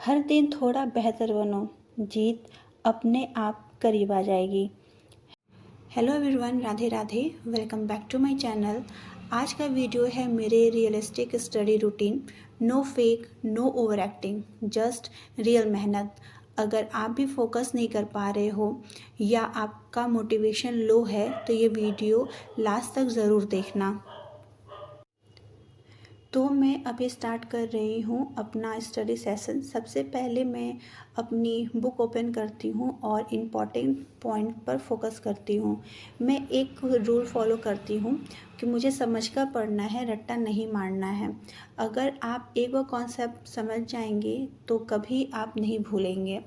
हर दिन थोड़ा बेहतर बनो, जीत अपने आप करीब आ जाएगी। Hello everyone, Radhe Radhe. Welcome back to my channel. आज का वीडियो है मेरे realistic study routine. No fake, no over acting, just real मेहनत। अगर आप भी फोकस नहीं कर पा रहे हो या आपका मोटिवेशन लो है तो ये वीडियो लास्ट तक ज़रूर देखना। तो मैं अभी स्टार्ट कर रही हूँ अपना स्टडी सेशन। सबसे पहले मैं अपनी बुक ओपन करती हूँ और इम्पॉर्टेंट पॉइंट पर फोकस करती हूँ। मैं एक रूल फॉलो करती हूँ कि मुझे समझकर पढ़ना है, रट्टा नहीं मारना है। अगर आप एक बार कॉन्सेप्ट समझ जाएंगे तो कभी आप नहीं भूलेंगे।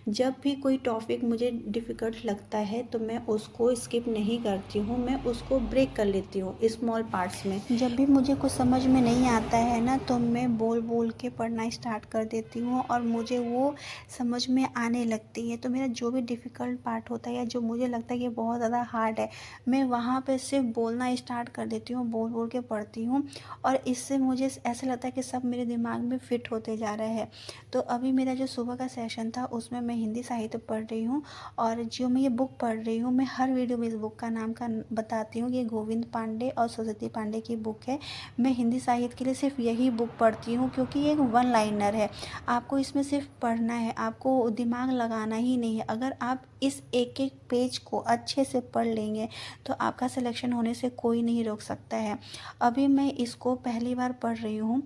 जब भी कोई टॉपिक मुझे डिफ़िकल्ट लगता है तो मैं उसको स्किप नहीं करती हूँ, मैं उसको ब्रेक कर लेती हूँ स्मॉल पार्ट्स में। जब भी मुझे कुछ समझ में नहीं आता है ना तो मैं बोल बोल के पढ़ना स्टार्ट कर देती हूँ और मुझे वो समझ में आने लगती है। तो मेरा जो भी डिफ़िकल्ट पार्ट होता है या जो मुझे लगता है कि बहुत ज़्यादा हार्ड है, मैं वहाँ पे सिर्फ बोलना स्टार्ट कर देती हूँ, बोल बोल के पढ़ती हूँ और इससे मुझे ऐसा लगता है कि सब मेरे दिमाग में फ़िट होते जा रहा है। तो अभी मेरा जो सुबह का सेशन था उसमें मैं हिंदी साहित्य पढ़ रही हूँ और जो मैं ये बुक पढ़ रही हूँ, मैं हर वीडियो में इस बुक का नाम का बताती हूँ कि ये गोविंद पांडे और सरस्वती पांडे की बुक है। मैं हिंदी साहित्य के लिए सिर्फ यही बुक पढ़ती हूँ क्योंकि ये एक वन लाइनर है। आपको इसमें सिर्फ पढ़ना है, आपको दिमाग लगाना ही नहीं है। अगर आप इस एक एक पेज को अच्छे से पढ़ लेंगे तो आपका सिलेक्शन होने से कोई नहीं रोक सकता है। अभी मैं इसको पहली बार पढ़ रही हूँ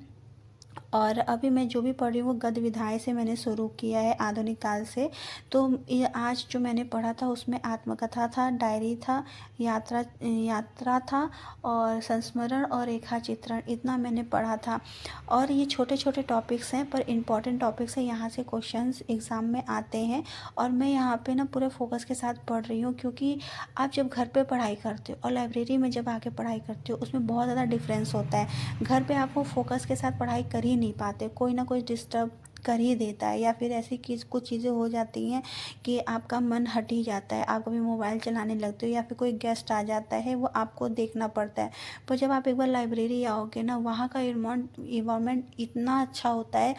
और अभी मैं जो भी पढ़ रही हूँ वो गद्य विधाएँ से मैंने शुरू किया है, आधुनिक काल से। तो ये आज जो मैंने पढ़ा था उसमें आत्मकथा था, डायरी था, यात्रा था और संस्मरण और रेखा चित्रण, इतना मैंने पढ़ा था। और ये छोटे छोटे टॉपिक्स हैं पर इम्पॉर्टेंट टॉपिक्स हैं, यहाँ से क्वेश्चंस एग्ज़ाम में आते हैं और मैं यहाँ पे ना पूरे फोकस के साथ पढ़ रही हूँ। क्योंकि आप जब घर पे पढ़ाई करते हो और लाइब्रेरी में जब आके पढ़ाई करते हो उसमें बहुत ज़्यादा डिफरेंस होता है। घर पे आप वो फोकस के साथ पढ़ाई कर ही नहीं पाते, कोई ना कोई डिस्टर्ब कर ही देता है या फिर ऐसी कुछ चीज़ें हो जाती हैं कि आपका मन हट ही जाता है। आप कभी मोबाइल चलाने लगते हो या फिर कोई गेस्ट आ जाता है, वो आपको देखना पड़ता है। पर जब आप एक बार लाइब्रेरी आओगे ना, वहाँ का इन्वायरमेंट इतना अच्छा होता है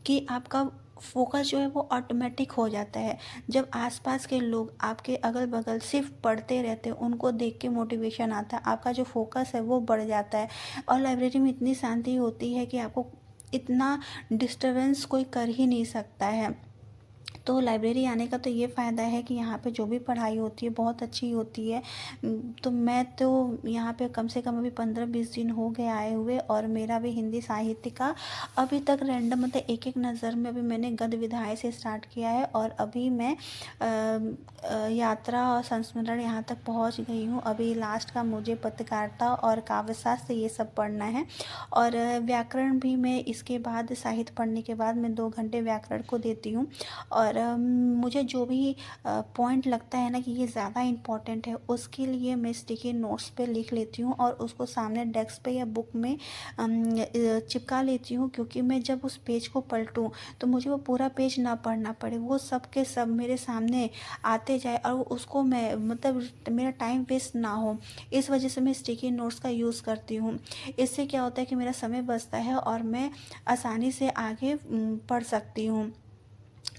कि आपका फोकस जो है वो ऑटोमेटिक हो जाता है। जब आसपास के लोग आपके अगल बगल सिर्फ पढ़ते रहते हैं, उनको देख के मोटिवेशन आता है, आपका जो फोकस है वो बढ़ जाता है। और लाइब्रेरी में इतनी शांति होती है कि आपको इतना डिस्टरबेंस कोई कर ही नहीं सकता है। तो लाइब्रेरी आने का तो ये फ़ायदा है कि यहाँ पे जो भी पढ़ाई होती है बहुत अच्छी होती है। तो मैं तो यहाँ पे कम से कम अभी 15-20 दिन हो गए आए हुए और मेरा भी हिंदी साहित्य का अभी तक रैंडम मतलब एक एक नज़र में अभी मैंने गद्य विधाएँ से स्टार्ट किया है और अभी मैं यात्रा और संस्मरण यहाँ तक पहुँच गई हूँ। अभी लास्ट का मुझे पत्रकारिता और काव्यशास्त्र ये सब पढ़ना है और व्याकरण भी मैं इसके बाद साहित्य पढ़ने के बाद मैं 2 घंटे व्याकरण को देती हूँ। और मुझे जो भी पॉइंट लगता है ना कि ये ज़्यादा इम्पॉर्टेंट है उसके लिए मैं स्टिकी नोट्स पे लिख लेती हूँ और उसको सामने डेस्क पे या बुक में चिपका लेती हूँ। क्योंकि मैं जब उस पेज को पलटूँ तो मुझे वो पूरा पेज ना पढ़ना पड़े, वो सब के सब मेरे सामने आते जाए और उसको मैं मतलब मेरा टाइम वेस्ट ना हो। इस वजह से मैं स्टिकी नोट्स का यूज़ करती हूँ। इससे क्या होता है कि मेरा समय बचता है और मैं आसानी से आगे पढ़ सकती हूँ।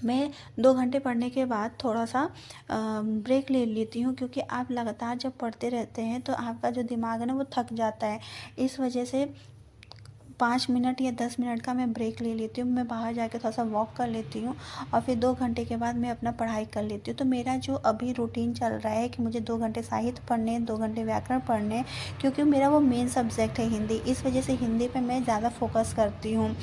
मैं 2 घंटे पढ़ने के बाद थोड़ा सा ब्रेक ले लेती हूँ क्योंकि आप लगातार जब पढ़ते रहते हैं तो आपका जो दिमाग है ना वो थक जाता है। इस वजह से 5 मिनट या 10 मिनट का मैं ब्रेक ले लेती हूँ, मैं बाहर जाके थोड़ा सा वॉक कर लेती हूँ और फिर 2 घंटे के बाद मैं अपना पढ़ाई कर लेती हूँ। तो मेरा जो अभी रूटीन चल रहा है कि मुझे 2 घंटे साहित्य पढ़ने, 2 घंटे व्याकरण पढ़ने, क्योंकि मेरा वो मेन सब्जेक्ट है हिंदी, इस वजह से हिंदी पे मैं ज़्यादा फोकस करती हूँ।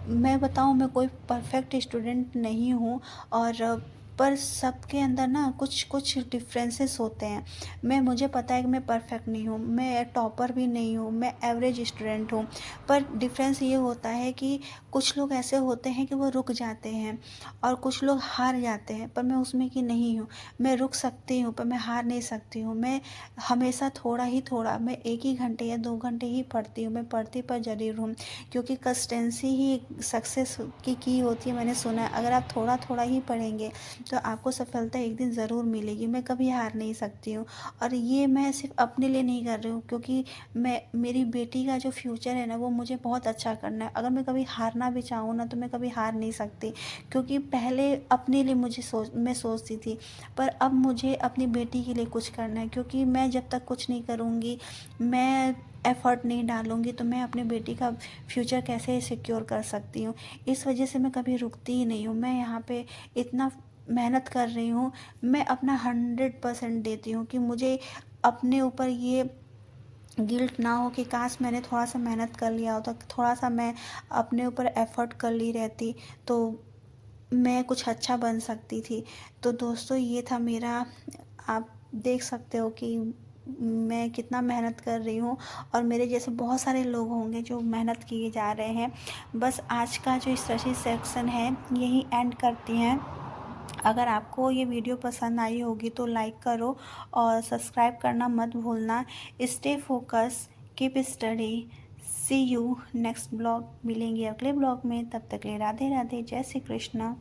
मैं बताऊँ, मैं कोई परफेक्ट स्टूडेंट नहीं हूँ और पर सबके अंदर ना कुछ कुछ डिफरेंसेस होते हैं। मुझे पता है कि मैं परफेक्ट नहीं हूँ, मैं टॉपर भी नहीं हूँ, मैं एवरेज स्टूडेंट हूँ। पर डिफरेंस ये होता है कि कुछ लोग ऐसे होते हैं कि वो रुक जाते हैं और कुछ लोग हार जाते हैं, पर मैं उसमें की नहीं हूँ। मैं रुक सकती हूँ पर मैं हार नहीं सकती हूँ। मैं हमेशा थोड़ा ही थोड़ा, मैं 1 ही घंटे या 2 घंटे ही पढ़ती हूँ, मैं पढ़ती पर ज़रूर हूँ। क्योंकि कंसिस्टेंसी ही सक्सेस की होती है, मैंने सुना है। अगर आप थोड़ा थोड़ा ही पढ़ेंगे तो आपको सफलता एक दिन ज़रूर मिलेगी। मैं कभी हार नहीं सकती हूँ, और ये मैं सिर्फ़ अपने लिए नहीं कर रही हूँ, क्योंकि मैं मेरी बेटी का जो फ्यूचर है ना, वो मुझे बहुत अच्छा करना है। अगर मैं कभी हारना भी चाहूँ ना, तो मैं कभी हार नहीं सकती, क्योंकि पहले अपने लिए मैं सोचती थी, पर अब मुझे अपनी बेटी के लिए कुछ करना है, क्योंकि मैं जब तक कुछ नहीं करूँगी, मैं एफ़र्ट नहीं डालूँगी, तो मैं अपनी बेटी का फ्यूचर कैसे सिक्योर कर सकती हूँ। इस वजह से मैं कभी रुकती ही नहीं हूँ। मैं यहाँ पे इतना मेहनत कर रही हूँ, मैं अपना 100% देती हूँ, कि मुझे अपने ऊपर ये गिल्ट ना हो कि काश मैंने थोड़ा सा मेहनत कर लिया होता, थोड़ा सा मैं अपने ऊपर एफ़र्ट कर ली रहती, तो मैं कुछ अच्छा बन सकती थी। तो दोस्तों, ये था मेरा, आप देख सकते हो कि मैं कितना मेहनत कर रही हूँ, और मेरे जैसे बहुत सारे लोग होंगे जो मेहनत किए जा रहे हैं। बस आज का जो स्टडी सेक्शन है, यही एंड करती हैं। अगर आपको ये वीडियो पसंद आई होगी तो लाइक करो, और सब्सक्राइब करना मत भूलना। Stay focus, keep study. See you next blog. मिलेंगे अगले ब्लॉग में, तब तक ले राधे राधे, जय श्री कृष्ण।